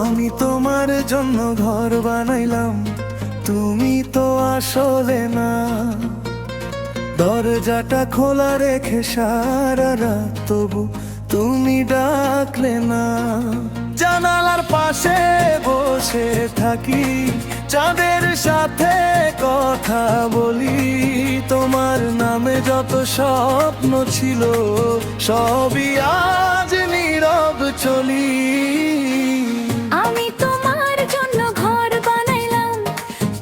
আমি তোমার জন্য ঘর বানাইলাম, তুমি তো আসলে না। দরজাটা খোলা রেখে সারা রাত তবু তুমি ডাকলে না। জানালার পাশে বসে থাকি, চাঁদের সাথে কথা বলি। তোমার নামে যত স্বপ্ন ছিল সবই আজ নীরব চলি। আমি তোমার জন্য ঘর বানাইলাম,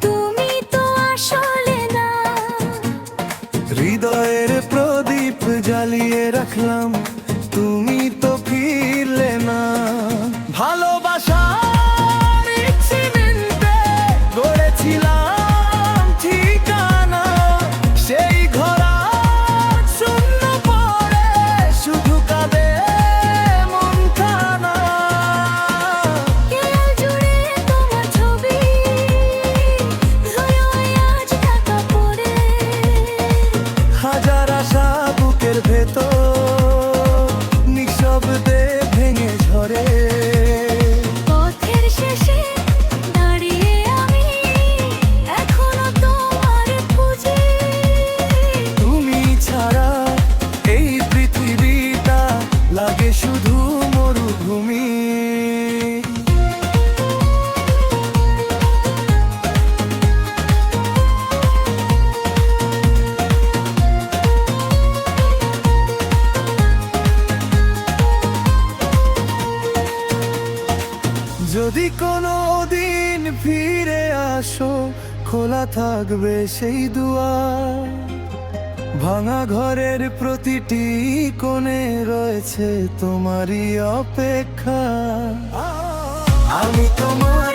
তুমি তো আসলে না। হৃদয়ের প্রদীপ জ্বালিয়ে রাখলাম, তুমি তো ফিরলে না। ভালোবাসার সিমেন্টে গড়েছিলাম ঠিকানা, সেই ঘর আজ শূন্য পড়ে শুধু কাঁদে মনখানা। দেয়াল জুড়ে তোমার ছবি, ধুলোয় আজ ঢাকা পড়ে। হাজার আশা বুকের ভেতর নিঃশব্দে ভেঙে ঝরে। পথের শেষে দাঁড়িয়ে আমি এখনো তোমার খুঁজি। তুমি ছাড়া এই পৃথিবীটা লাগে শুধু মরুভূমি। যদি কোনো দিন ফিরে আসো, খোলা থাকবে সেই দুয়ার। ভাঙা ঘরের প্রতিটি কোণে রয়েছে তোমারই অপেক্ষা। আমি তোমার